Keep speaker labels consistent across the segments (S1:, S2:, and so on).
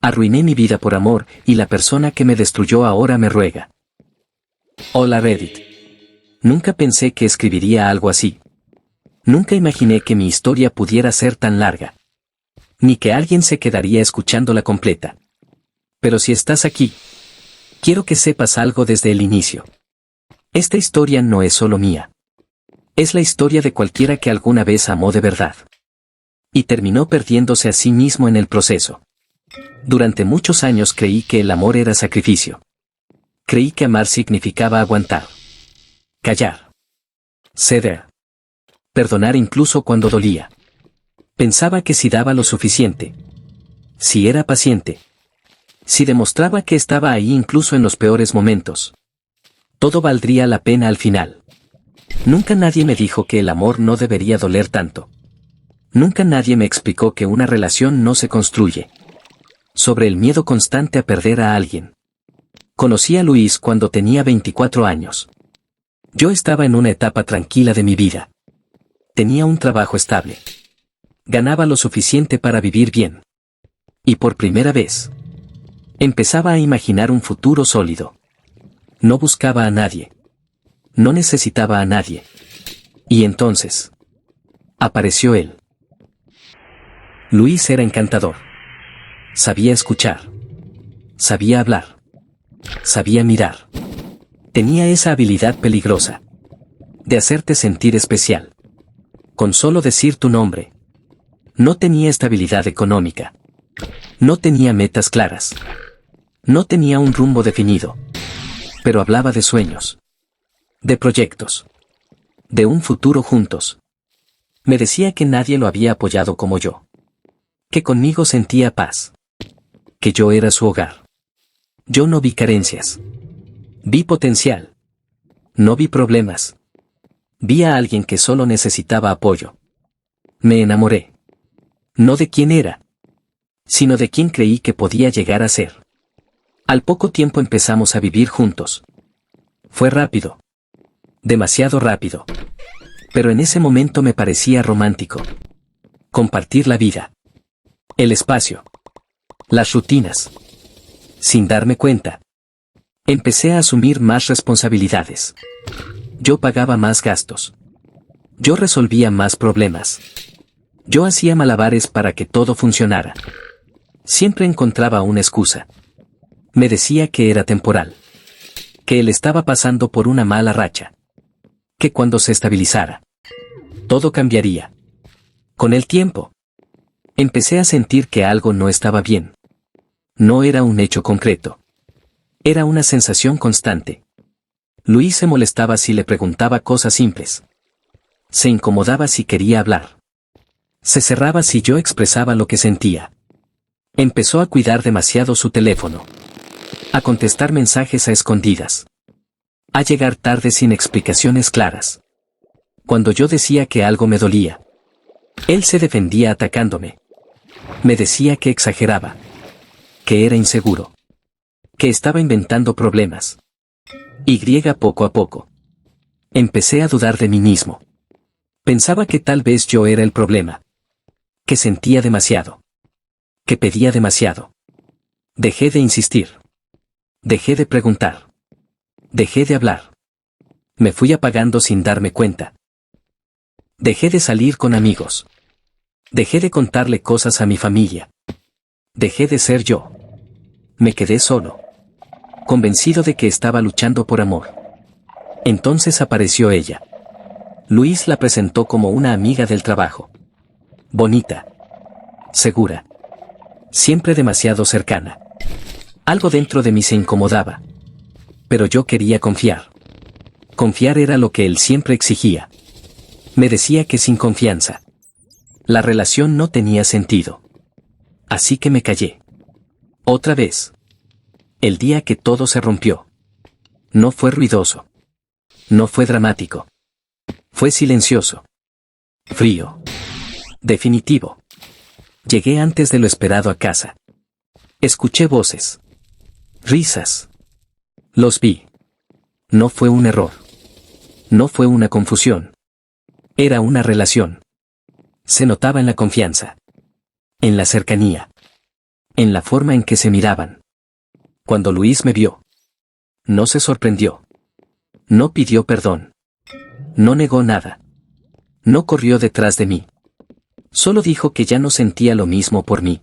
S1: Arruiné mi vida por amor, y la persona que me destruyó ahora me ruega. Hola Reddit. Nunca pensé que escribiría algo así. Nunca imaginé que mi historia pudiera ser tan larga. Ni que alguien se quedaría escuchándola completa. Pero si estás aquí, quiero que sepas algo desde el inicio. Esta historia no es solo mía. Es la historia de cualquiera que alguna vez amó de verdad. Y terminó perdiéndose a sí mismo en el proceso. Durante muchos años creí que el amor era sacrificio. Creí que amar significaba aguantar. Callar. Ceder. Perdonar incluso cuando dolía. Pensaba que si daba lo suficiente. Si era paciente. Si demostraba que estaba ahí incluso en los peores momentos. Todo valdría la pena al final. Nunca nadie me dijo que el amor no debería doler tanto. Nunca nadie me explicó que una relación no se construye sobre el miedo constante a perder a alguien. Conocí a Luis cuando tenía 24 años. Yo estaba en una etapa tranquila de mi vida. Tenía un trabajo estable. Ganaba lo suficiente para vivir bien. Y por primera vez, empezaba a imaginar un futuro sólido. No buscaba a nadie. No necesitaba a nadie. Y entonces, apareció él. Luis era encantador. Sabía escuchar. Sabía hablar. Sabía mirar. Tenía esa habilidad peligrosa de hacerte sentir especial. Con solo decir tu nombre. No tenía estabilidad económica. No tenía metas claras. No tenía un rumbo definido. Pero hablaba de sueños. De proyectos. De un futuro juntos. Me decía que nadie lo había apoyado como yo. Que conmigo sentía paz. Que yo era su hogar. Yo no vi carencias. Vi potencial. No vi problemas. Vi a alguien que solo necesitaba apoyo. Me enamoré. No de quién era, sino de quién creí que podía llegar a ser. Al poco tiempo empezamos a vivir juntos. Fue rápido. Demasiado rápido. Pero en ese momento me parecía romántico. Compartir la vida. El espacio. Las rutinas. Sin darme cuenta, empecé a asumir más responsabilidades. Yo pagaba más gastos. Yo resolvía más problemas. Yo hacía malabares para que todo funcionara. Siempre encontraba una excusa. Me decía que era temporal. Que él estaba pasando por una mala racha. Que cuando se estabilizara, todo cambiaría. Con el tiempo, empecé a sentir que algo no estaba bien. No era un hecho concreto. Era una sensación constante. Luis se molestaba si le preguntaba cosas simples. Se incomodaba si quería hablar. Se cerraba si yo expresaba lo que sentía. Empezó a cuidar demasiado su teléfono. A contestar mensajes a escondidas. A llegar tarde sin explicaciones claras. Cuando yo decía que algo me dolía, él se defendía atacándome. Me decía que exageraba. Que era inseguro. Que estaba inventando problemas. Poco a poco. Empecé a dudar de mí mismo. Pensaba que tal vez yo era el problema. Que sentía demasiado. Que pedía demasiado. Dejé de insistir. Dejé de preguntar. Dejé de hablar. Me fui apagando sin darme cuenta. Dejé de salir con amigos. Dejé de contarle cosas a mi familia. Dejé de ser yo. Me quedé solo. Convencido de que estaba luchando por amor. Entonces apareció ella. Luis la presentó como una amiga del trabajo. Bonita. Segura. Siempre demasiado cercana. Algo dentro de mí se incomodaba. Pero yo quería confiar. Confiar era lo que él siempre exigía. Me decía que sin confianza, la relación no tenía sentido. Así que me callé. Otra vez. El día que todo se rompió. No fue ruidoso. No fue dramático. Fue silencioso. Frío. Definitivo. Llegué antes de lo esperado a casa. Escuché voces. Risas. Los vi. No fue un error. No fue una confusión. Era una relación. Se notaba en la confianza. En la cercanía. En la forma en que se miraban. Cuando Luis me vio, no se sorprendió. No pidió perdón. No negó nada. No corrió detrás de mí. Solo dijo que ya no sentía lo mismo por mí.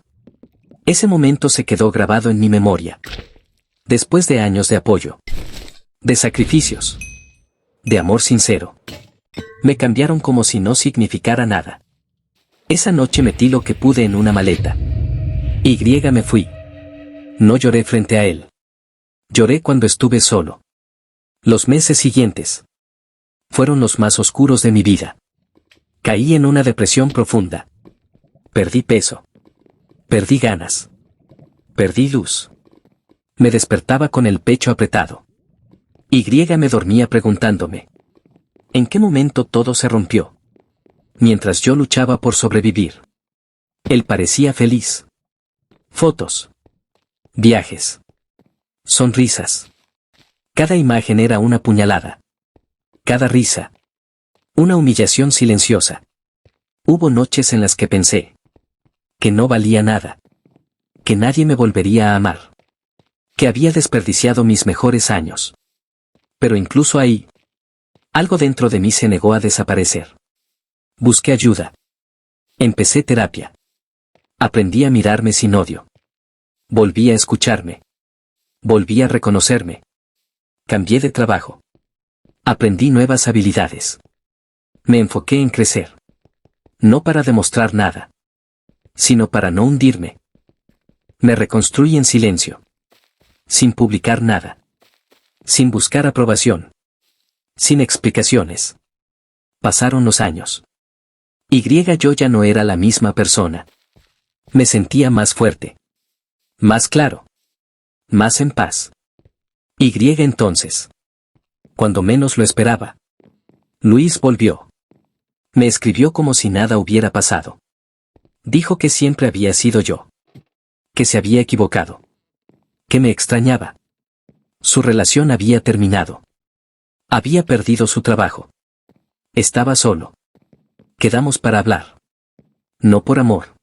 S1: Ese momento se quedó grabado en mi memoria. Después de años de apoyo, de sacrificios, de amor sincero, me cambiaron como si no significara nada. Esa noche metí lo que pude en una maleta. Me fui. No lloré frente a él. Lloré cuando estuve solo. Los meses siguientes fueron los más oscuros de mi vida. Caí en una depresión profunda. Perdí peso. Perdí ganas. Perdí luz. Me despertaba con el pecho apretado. Me dormía preguntándome: ¿en qué momento todo se rompió? Mientras yo luchaba por sobrevivir. Él parecía feliz. Fotos. Viajes. Sonrisas. Cada imagen era una puñalada. Cada risa. Una humillación silenciosa. Hubo noches en las que pensé que no valía nada. Que nadie me volvería a amar. Que había desperdiciado mis mejores años. Pero incluso ahí, algo dentro de mí se negó a desaparecer. Busqué ayuda. Empecé terapia. Aprendí a mirarme sin odio. Volví a escucharme. Volví a reconocerme. Cambié de trabajo. Aprendí nuevas habilidades. Me enfoqué en crecer. No para demostrar nada, sino para no hundirme. Me reconstruí en silencio. Sin publicar nada. Sin buscar aprobación. Sin explicaciones. Pasaron los años. Yo ya no era la misma persona. Me sentía más fuerte. Más claro. Más en paz. Entonces. Cuando menos lo esperaba. Luis volvió. Me escribió como si nada hubiera pasado. Dijo que siempre había sido yo. Que se había equivocado. Que me extrañaba. Su relación había terminado. Había perdido su trabajo. Estaba solo. Quedamos para hablar. No por amor.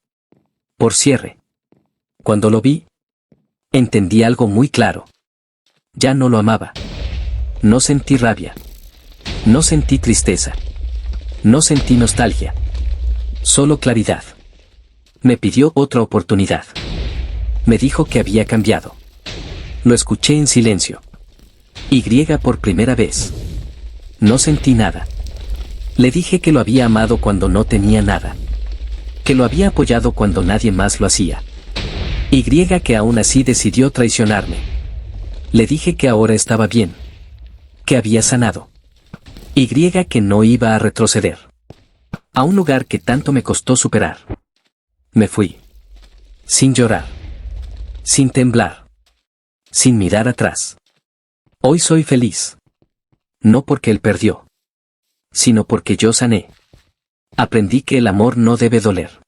S1: Por cierre. Cuando lo vi, entendí algo muy claro. Ya no lo amaba. No sentí rabia. No sentí tristeza. No sentí nostalgia. Solo claridad. Me pidió otra oportunidad. Me dijo que había cambiado. Lo escuché en silencio. Por primera vez. No sentí nada. Le dije que lo había amado cuando no tenía nada. Que lo había apoyado cuando nadie más lo hacía. Que aún así decidió traicionarme. Le dije que ahora estaba bien. Que había sanado. Que no iba a retroceder. A un lugar que tanto me costó superar. Me fui. Sin llorar. Sin temblar. Sin mirar atrás. Hoy soy feliz. No porque él perdió, sino porque yo sané. Aprendí que el amor no debe doler.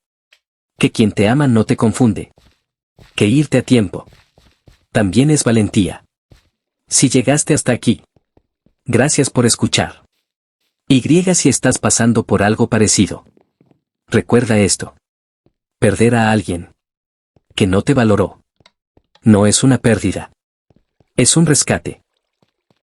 S1: Que quien te ama no te confunde. Que irte a tiempo también es valentía. Si llegaste hasta aquí, gracias por escuchar. Si estás pasando por algo parecido, recuerda esto. Perder a alguien que no te valoró no es una pérdida. Es un rescate.